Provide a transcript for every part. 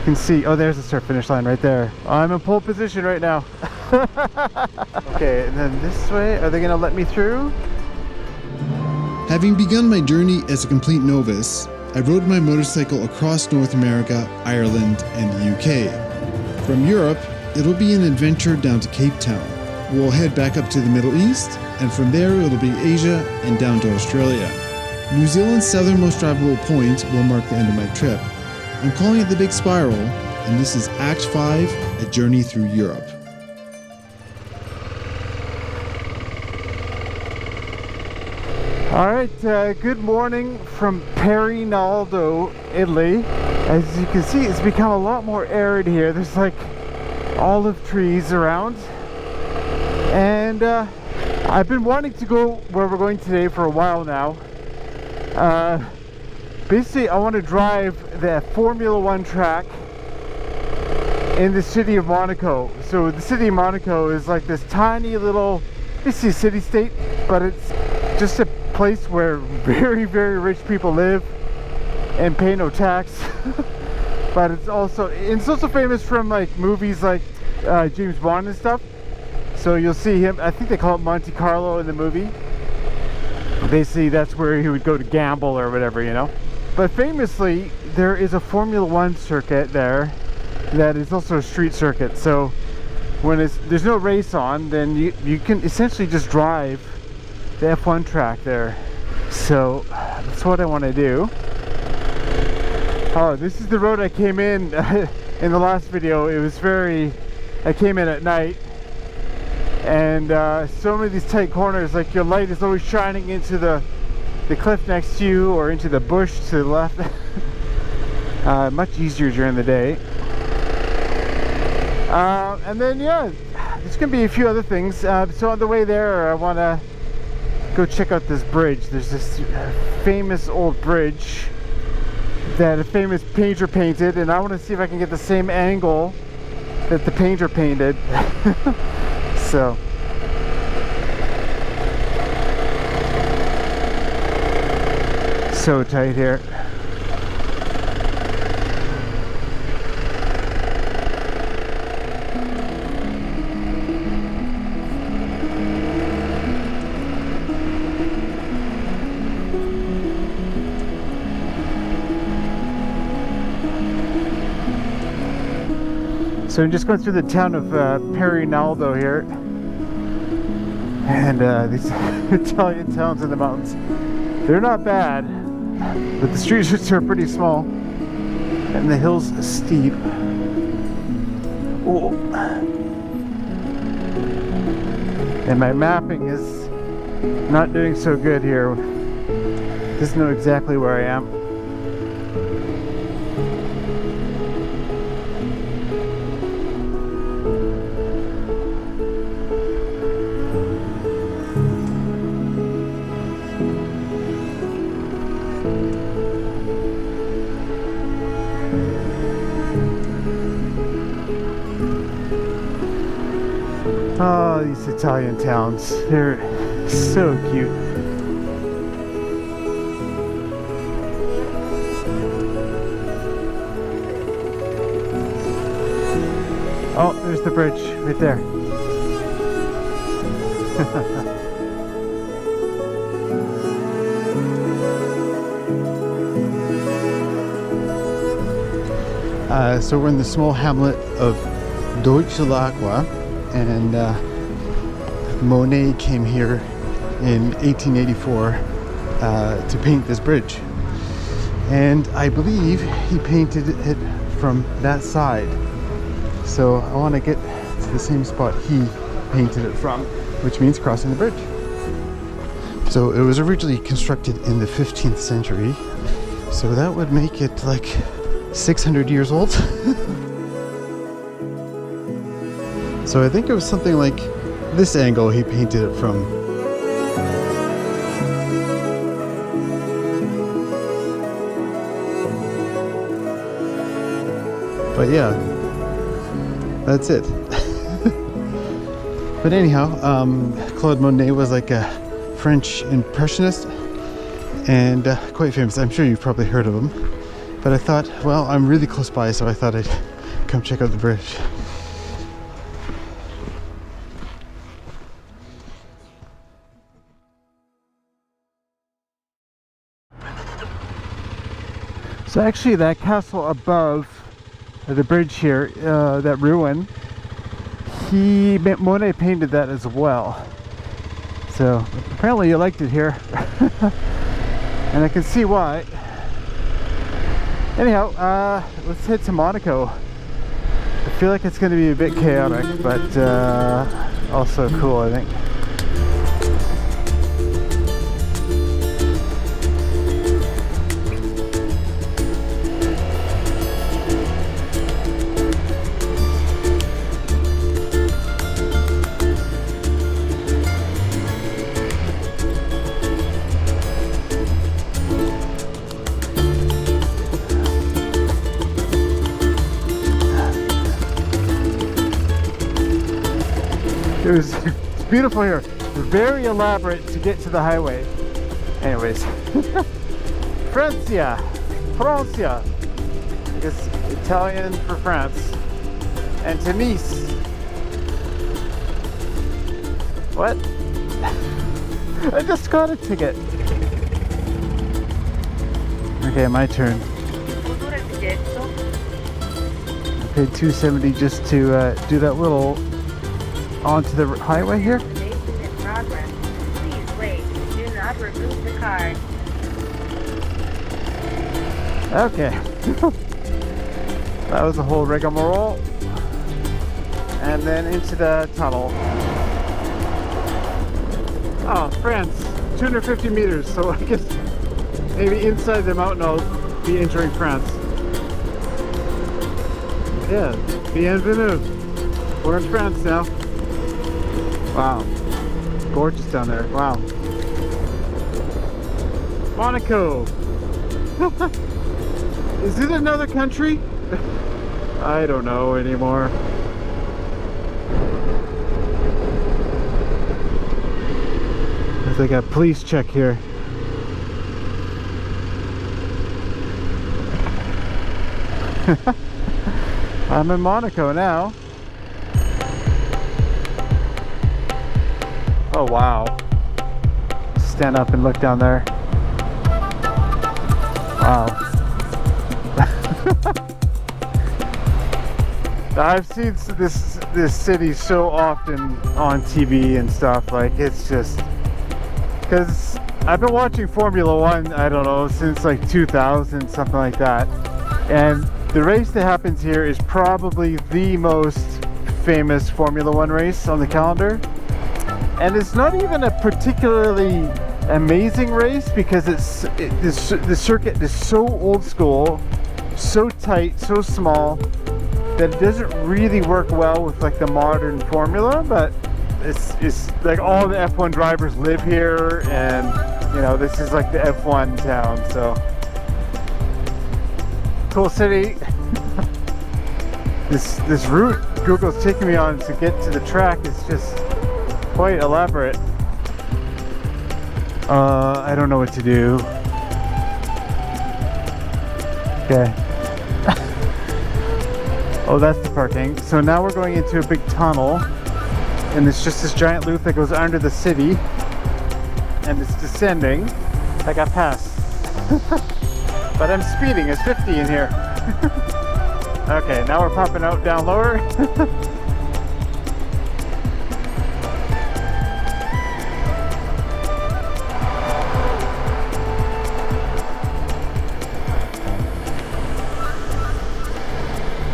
can see, oh, there's the start finish line right there. I'm in pole position right now. Okay, and then this way, are they gonna let me through? Having begun my journey as a complete novice, I rode my motorcycle across North America, Ireland, and the UK. From Europe, it'll be an adventure down to Cape Town. We'll head back up to the Middle East, and from there it'll be Asia and down to Australia. New Zealand's southernmost drivable point will mark the end of my trip. I'm calling it the Big Spiral, and this is Act 5, A Journey Through Europe. All right, good morning from Perinaldo, Italy. As you can see, it's become a lot more arid here. There's like olive trees around. And I've been wanting to go where we're going today for a while now. Basically, I want to drive the Formula One track in the city of Monaco. So the city of Monaco is like this tiny little, basically city-state, but it's just a place where very, very rich people live and pay no tax. But it's also famous from like movies like James Bond and stuff. So you'll see him, I think they call it Monte Carlo in the movie. Basically, that's where he would go to gamble or whatever, you know. But famously, there is a Formula One circuit there that is also a street circuit. So when there's no race on, then you can essentially just drive the F1 track there. So that's what I want to do. Oh, this is the road I came in in the last video. It was I came in at night, and so many of these tight corners, like your light is always shining into the cliff next to you or into the bush to the left. Much easier during the day. And then yeah, there's gonna be a few other things. So on the way there, I want to go check out this bridge. There's this famous old bridge that a famous painter painted, and I want to see if I can get the same angle that the painter painted. So tight here. So I'm just going through the town of Perinaldo here, and these Italian towns in the mountains, they're not bad, but the streets are pretty small, and the hills steep. Oh. And my mapping is not doing so good here. Doesn't know exactly where I am. Oh, these Italian towns, they're so cute. Oh, there's the bridge right there. So we're in the small hamlet of Deutschelacqua, and Monet came here in 1884 to paint this bridge, and I believe he painted it from that side. So I want to get to the same spot he painted it from, which means crossing the bridge. So it was originally constructed in the 15th century, so that would make it like 600 years old. So I think it was something like this angle he painted it from. But yeah, that's it. But anyhow, Claude Monet was like a French impressionist and quite famous. I'm sure you've probably heard of him. But I thought, well, I'm really close by, so I thought I'd come check out the bridge. So actually that castle above the bridge here, that ruin, Monet painted that as well. So apparently you liked it here. And I can see why. Anyhow, let's head to Monaco. I feel like it's going to be a bit chaotic, but also cool, I think. It's beautiful here. Very elaborate to get to the highway. Anyways. Francia. Francia. I guess Italian for France. And to Nice. What? I just got a ticket. Okay, my turn. I paid $2.70 just to do that little onto the highway here. Reservation in progress. Please wait. Do not remove the card. Okay. That was a whole rigmarole. And then into the tunnel. Oh, France. 250 meters. So I guess maybe inside the mountain I'll be entering France. Yeah. Bienvenue. We're in France now. Wow, gorgeous down there. Wow. Monaco. Is it another country? I don't know anymore. There's like a police check here. I'm in Monaco now. Oh wow. Stand up and look down there. Wow. I've seen this city so often on TV and stuff. Like, it's just because I've been watching Formula One, I don't know, since like 2000, something like that. And the race that happens here is probably the most famous Formula One race on the calendar. And it's not even a particularly amazing race because the circuit is so old school, so tight, so small that it doesn't really work well with like the modern formula. But it's like all the F1 drivers live here, and you know, this is like the F1 town. So cool city. This route Google's taking me on to get to the track is just quite elaborate. I don't know what to do. Okay. Oh, that's the parking. So now we're going into a big tunnel, and it's just this giant loop that goes under the city, and it's descending. I got past. But I'm speeding. It's 50 in here. Okay, now we're popping out down lower.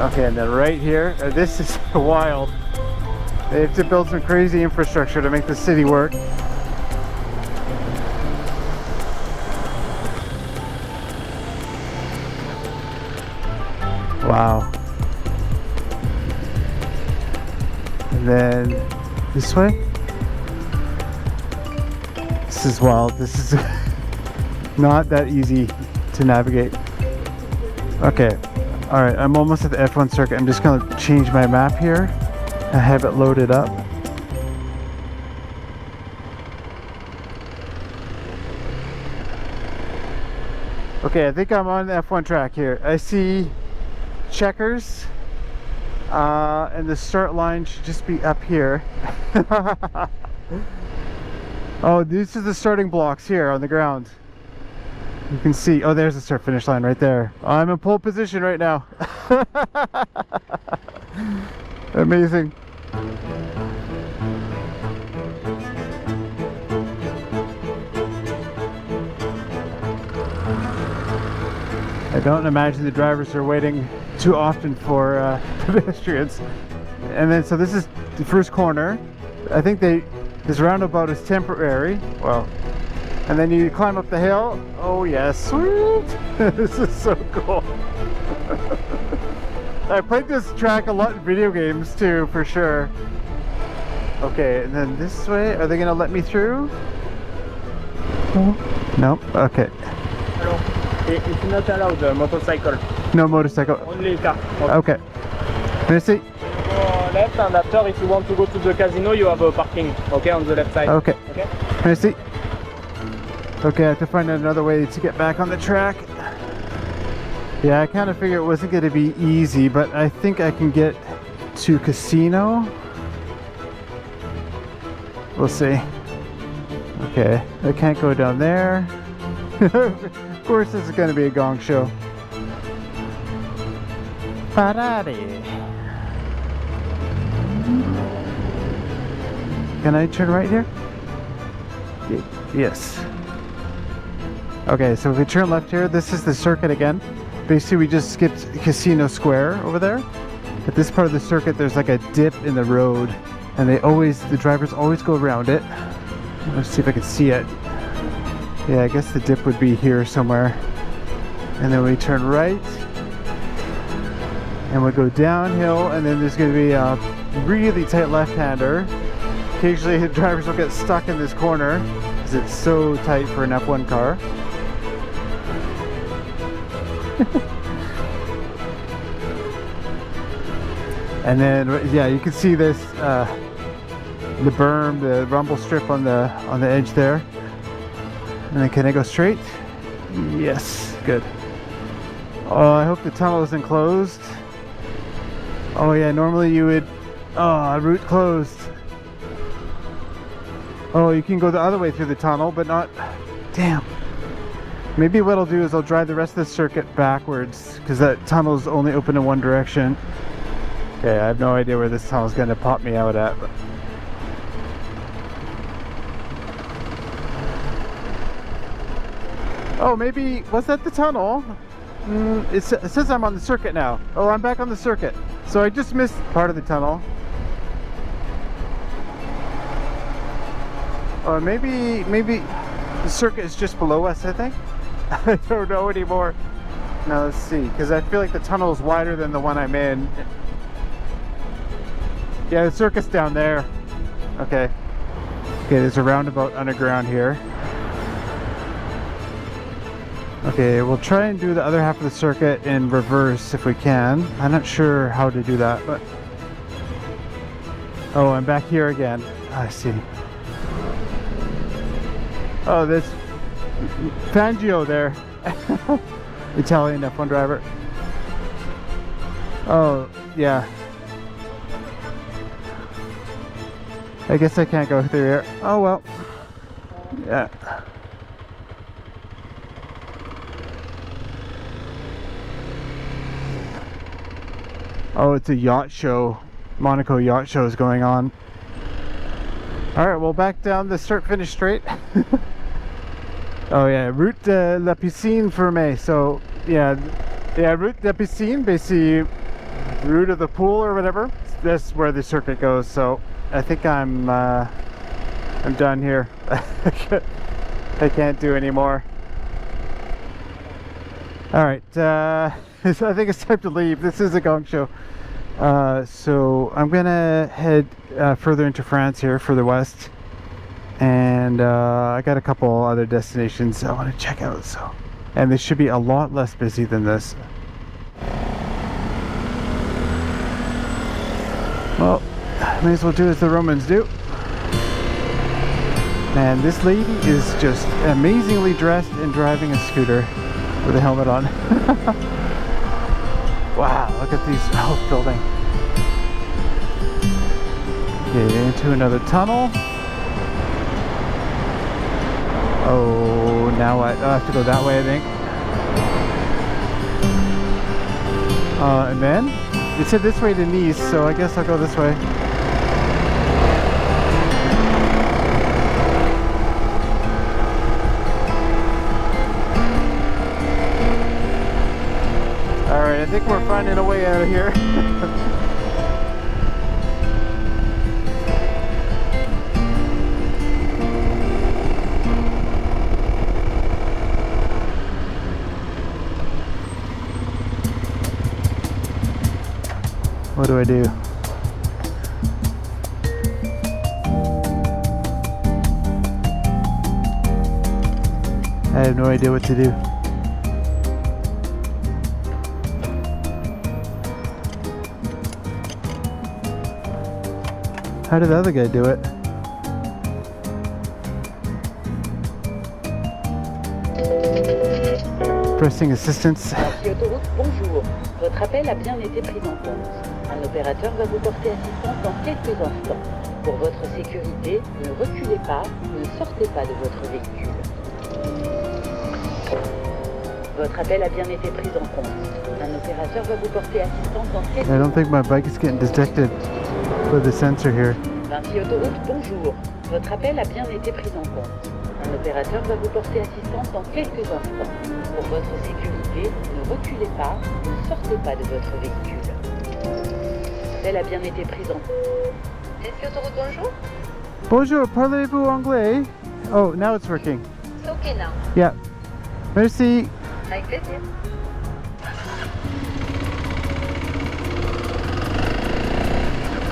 Okay, and then right here, this is wild. They have to build some crazy infrastructure to make the city work. Wow. And then this way. This is wild. This is not that easy to navigate. Okay. Alright, I'm almost at the F1 circuit. I'm just going to change my map here. I have it loaded up. Okay, I think I'm on the F1 track here. I see checkers, and the start line should just be up here. Oh, these are the starting blocks here on the ground. You can see, oh, there's the start finish line right there. I'm in pole position right now. Amazing. I don't imagine the drivers are waiting too often for pedestrians. And then, so this is the first corner. I think this roundabout is temporary. Well, and then you climb up the hill. Oh yes, sweet. This is so cool. I played this track a lot in video games too, for sure. Okay, and then this way, are they gonna let me through? No? Okay. Hello. It's not allowed, the motorcycle. No motorcycle. Only car. Okay. Merci. Go left, and after, if you want to go to the casino, you have a parking, okay, on the left side. Okay. Okay? Merci. Okay, I have to find another way to get back on the track. Yeah, I kind of figured it wasn't going to be easy, but I think I can get to casino. We'll see. Okay, I can't go down there. Of course, this is going to be a gong show. Ferrari. Can I turn right here? Yes. Okay, so if we turn left here, this is the circuit again. Basically, we just skipped Casino Square over there. At this part of the circuit, there's like a dip in the road, and the drivers always go around it. Let's see if I can see it. Yeah, I guess the dip would be here somewhere. And then we turn right, and we go downhill, and then there's going to be a really tight left-hander. Occasionally, the drivers will get stuck in this corner because it's so tight for an F1 car. And then, yeah, you can see this, the berm, the rumble strip on the edge there. And then can I go straight? Yes, good. Oh, I hope the tunnel isn't closed. Oh yeah, normally you would, route closed. Oh, you can go the other way through the tunnel, but not, damn. Maybe what I'll do is I'll drive the rest of the circuit backwards, because that tunnel is only open in one direction. Okay, I have no idea where this tunnel is going to pop me out at. But... oh, maybe, was that the tunnel? It says I'm on the circuit now. Oh, I'm back on the circuit. So I just missed part of the tunnel. Or maybe the circuit is just below us, I think. I don't know anymore. Now let's see, because I feel like the tunnel is wider than the one I'm in. Yeah, the circuit's down there. Okay. Okay, there's a roundabout underground here. Okay, we'll try and do the other half of the circuit in reverse if we can. I'm not sure how to do that, but... oh, I'm back here again. I see. Oh, there's Fangio there. Italian F1 driver. Oh, yeah. I guess I can't go through here. Oh, well. Yeah. Oh, it's a yacht show. Monaco yacht show is going on. Alright, well, back down the start-finish straight. Oh yeah, Route de la Piscine Fermée. So yeah, Route de la Piscine, basically route of the pool or whatever. That's where the circuit goes. So I think I'm done here. I can't do anymore. All right, I think it's time to leave. This is a gong show. So I'm gonna head further into France here, further west. And I got a couple other destinations I want to check out, so, and this should be a lot less busy than this. Well, may as well do as the Romans do. And this lady is just amazingly dressed and driving a scooter. with a helmet on. Wow, look at these building. Okay, into another tunnel. Oh, now what? I have to go that way, I think. And then it said this way to Nice, so I guess I'll go this way. Alright, I think we're finding a way out of here. What do I do? I have no idea what to do. How did the other guy do it? Pressing assistance. Merci Autoroute, bonjour. Votre appel a bien été pris en compte. Un opérateur va vous porter assistance dans quelques instants. Pour votre sécurité, ne reculez pas, ne sortez pas de votre véhicule. Votre appel a bien été pris en compte. Un opérateur va vous porter assistance dans quelques instants. I don't think my bike is getting detected with the sensor here. Merci Autoroute, bonjour. Votre appel a bien été pris en compte. Un opérateur va vous porter assistance dans quelques instants. Pour votre sécurité, ne reculez pas, ne sortez pas de votre véhicule. L'appel a bien été pris en compte. Merci Autoroute, bonjour. Bonjour, parlez-vous anglais? Oh, now it's working. It's okay now. Yeah. Merci. Avec plaisir.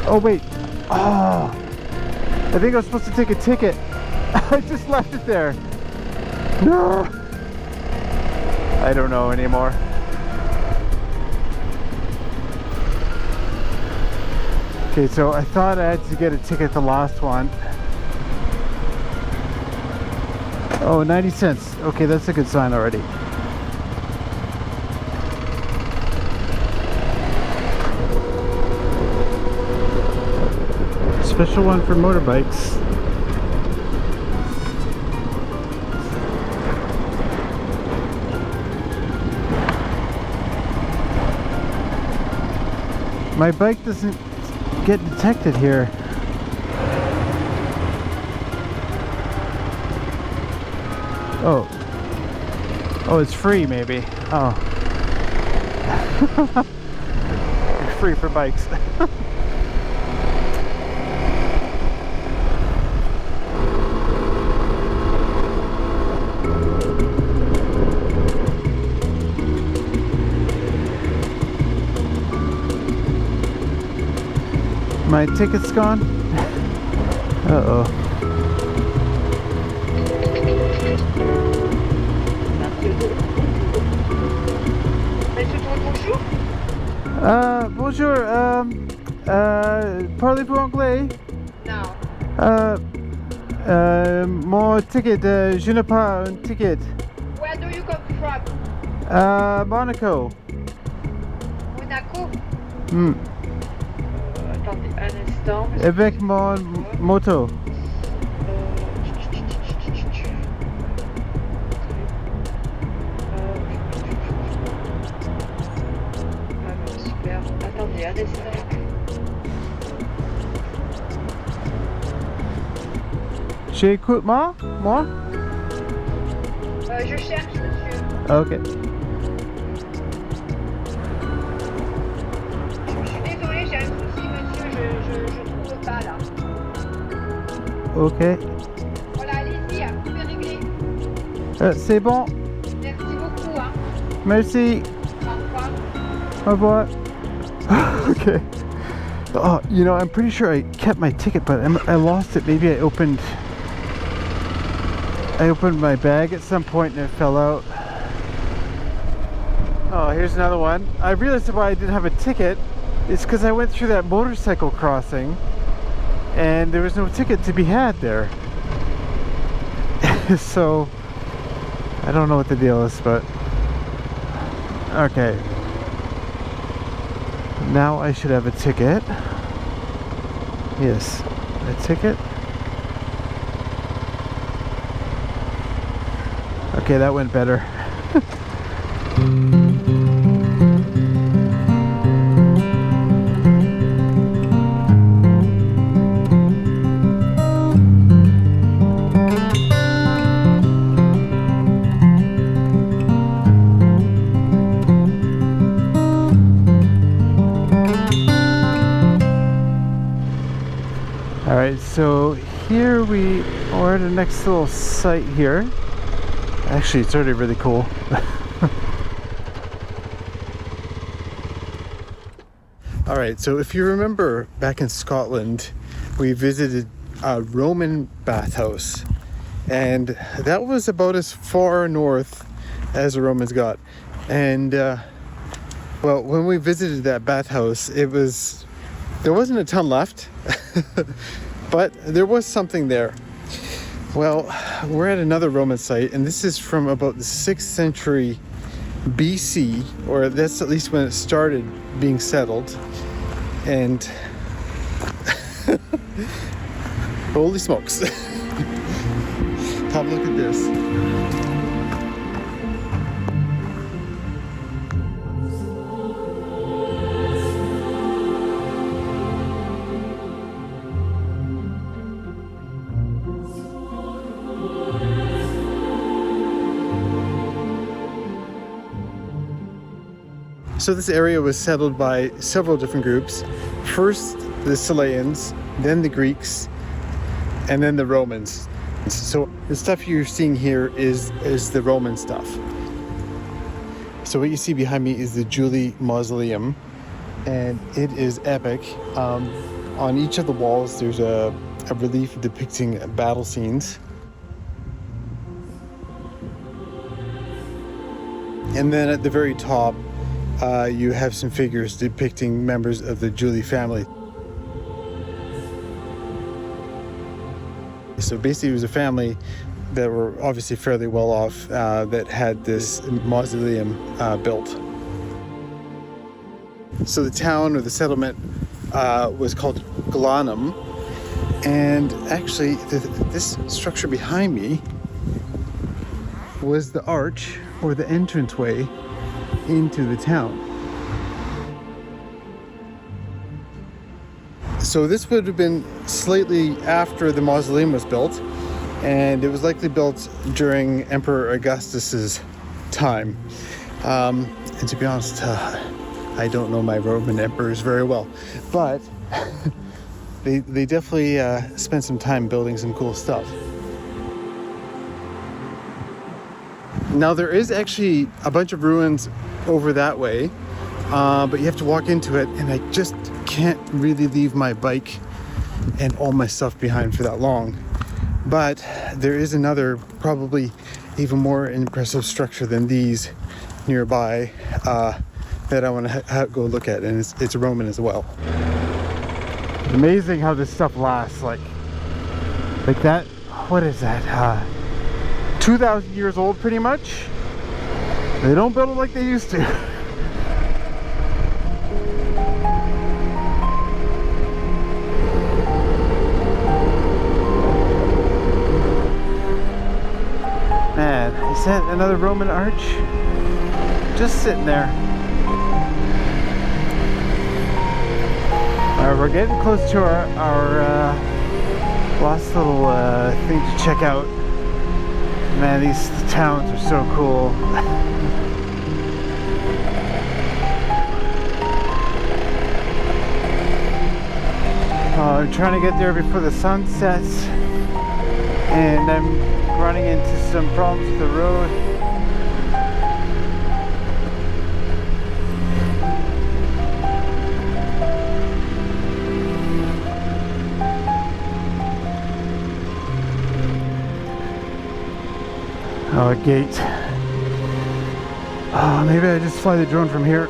Oh, wait. Oh. I think I was supposed to take a ticket. I just left it there. No. I don't know anymore. Okay, so I thought I had to get a ticket the last one. Oh, 90 cents. Okay, that's a good sign already. Special one for motorbikes. My bike doesn't get detected here. Oh. Oh, it's free maybe. Oh. Free for bikes. My ticket's gone. Uh-oh. Bonjour. Parlez-vous anglais? No. Mon ticket. Je n'ai pas un ticket. Where do you come from? Monaco. Monaco? Hmm. Attendez un instant. Avec mon moto. Super. Attendez un instant. J'écoute moi? Je cherche, monsieur. Ok. Je suis désolée, j'ai un souci, monsieur. Je trouve pas là. Ok. Voilà, allez-y, vous pouvez régler. C'est bon. Merci beaucoup. Hein. Merci. Au revoir. Au revoir. Okay. Oh, you know, I'm pretty sure I kept my ticket, but I lost it. Maybe I opened my bag at some point and it fell out. Oh, here's another one. I realized why I didn't have a ticket. It's because I went through that motorcycle crossing and there was no ticket to be had there. So I don't know what the deal is, but Okay. Now I should have a ticket. Yes, a ticket. Okay, that went better. Alright, so here we are at the next little site here. Actually, it's already really cool. Alright, so if you remember back in Scotland, we visited a Roman bathhouse. And that was about as far north as the Romans got. And, well, when we visited that bathhouse, there wasn't a ton left. But there was something there. Well, we're at another Roman site, and this is from about the 6th century BC, or that's at least when it started being settled. And holy smokes. Have a look at this. So this area was settled by several different groups. First the Chileans, then the Greeks, and then the Romans. So the stuff you're seeing here is the Roman stuff. So what you see behind me is the Julie Mausoleum, and it is epic. On each of the walls there's a relief depicting battle scenes. And then at the very top, you have some figures depicting members of the Julie family. So basically it was a family that were obviously fairly well off that had this mausoleum built. So the town or the settlement was called Glanum, and actually this structure behind me was the arch or the entranceway into the town. So this would have been slightly after the mausoleum was built, and it was likely built during Emperor Augustus's time. And to be honest, I don't know my Roman emperors very well, but they definitely spent some time building some cool stuff. Now there is actually a bunch of ruins over that way, but you have to walk into it, and I just can't really leave my bike and all my stuff behind for that long. But there is another, probably even more impressive structure than these nearby that I want to go look at, and it's Roman as well. Amazing how this stuff lasts, like that. What is that? 2,000 years old, pretty much. They don't build it like they used to. Man, is that another Roman arch? Just sitting there. Alright, we're getting close to our last little thing to check out. Man, these towns are so cool. I'm trying to get there before the sun sets, and I'm running into some problems with the road. Oh, a gate. Oh, maybe I just fly the drone from here.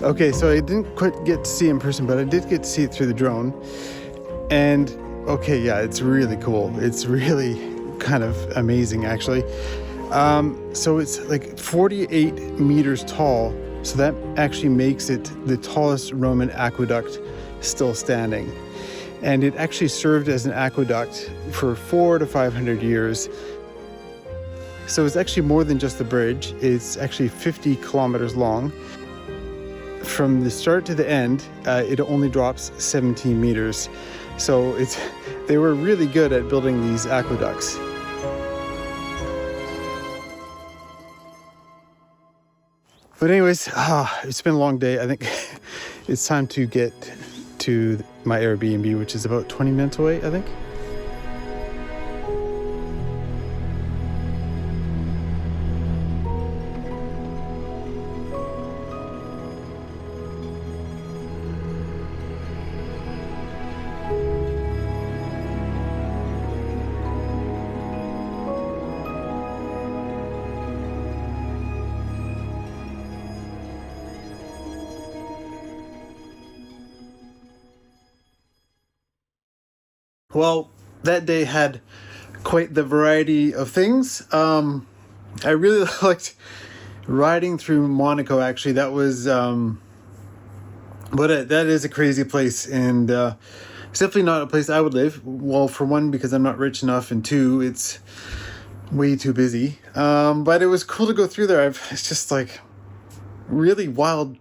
Okay, so I didn't quite get to see it in person, but I did get to see it through the drone. And okay, yeah, it's really cool. It's really kind of amazing, actually. So it's like 48 meters tall. So that actually makes it the tallest Roman aqueduct still standing. And it actually served as an aqueduct for 400 to 500 years. So it's actually more than just the bridge. It's actually 50 kilometers long. From the start to the end, it only drops 17 meters. So they were really good at building these aqueducts. But anyways, it's been a long day. I think it's time to get to my Airbnb, which is about 20 minutes away, I think. Well, that day had quite the variety of things. I really liked riding through Monaco, actually. That was, that is a crazy place, and it's definitely not a place I would live. Well, for one, because I'm not rich enough, and two, it's way too busy. But it was cool to go through there. It's just like really wild,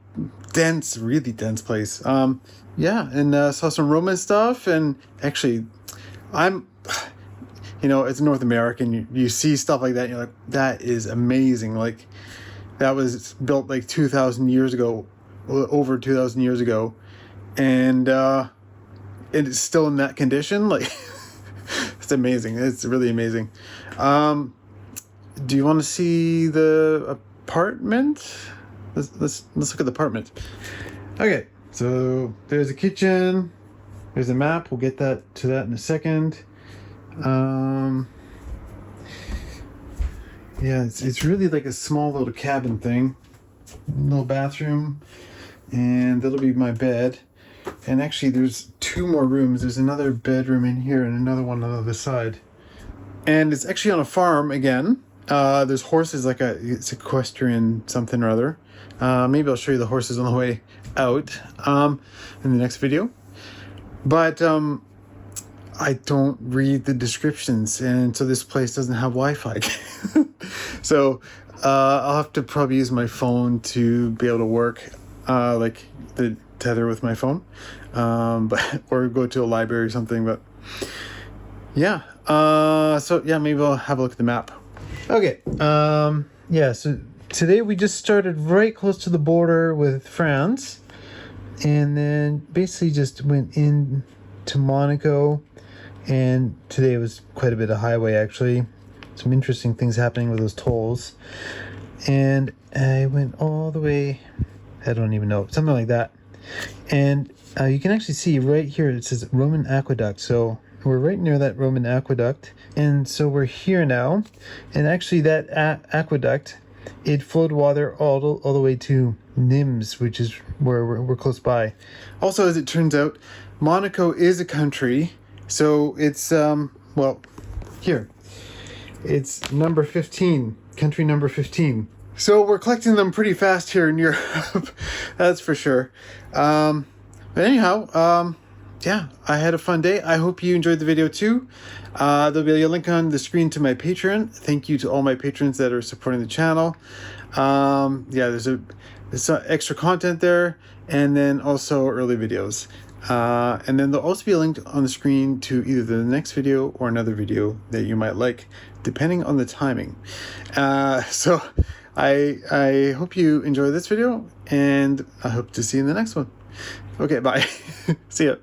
dense, really dense place. Yeah, and saw some Roman stuff, and actually, it's North American. You see stuff like that, and you're like, that is amazing. Like, that was built like 2,000 years ago, over 2,000 years ago, and it's still in that condition. Like, it's amazing. It's really amazing. Do you want to see the apartment? Let's look at the apartment. Okay, so there's a kitchen. There's a map. We'll get to that in a second. Yeah, it's really like a small little cabin thing. Little bathroom, and that'll be my bed. And actually, there's 2 more rooms. There's another bedroom in here and another one on the other side. And it's actually on a farm again. There's horses, it's equestrian something or other. Maybe I'll show you the horses on the way out in the next video. But I don't read the descriptions, and so this place doesn't have Wi-Fi. So I'll have to probably use my phone to be able to work, like the tether with my phone, or go to a library or something. But yeah, so yeah, maybe I'll have a look at the map. Okay, yeah, so today we just started right close to the border with France, and then basically just went in to Monaco, and today was quite a bit of highway, actually. Some interesting things happening with those tolls. And I went all the way, I don't even know, something like that. And you can actually see right here, it says Roman Aqueduct. So we're right near that Roman Aqueduct. And so we're here now. And actually that aqueduct, it flowed water all the way to Nimes, which is where we're close by. Also, as it turns out, Monaco is a country. So it's, well, here. It's number 15, country number 15. So we're collecting them pretty fast here in Europe, that's for sure. But anyhow, yeah, I had a fun day. I hope you enjoyed the video too. There'll be a link on the screen to my Patreon. Thank you to all my patrons that are supporting the channel. Yeah, there's some extra content there, and then also early videos. And then there'll also be a link on the screen to either the next video or another video that you might like, depending on the timing. So I hope you enjoy this video, and I hope to see you in the next one. Okay, bye. See ya.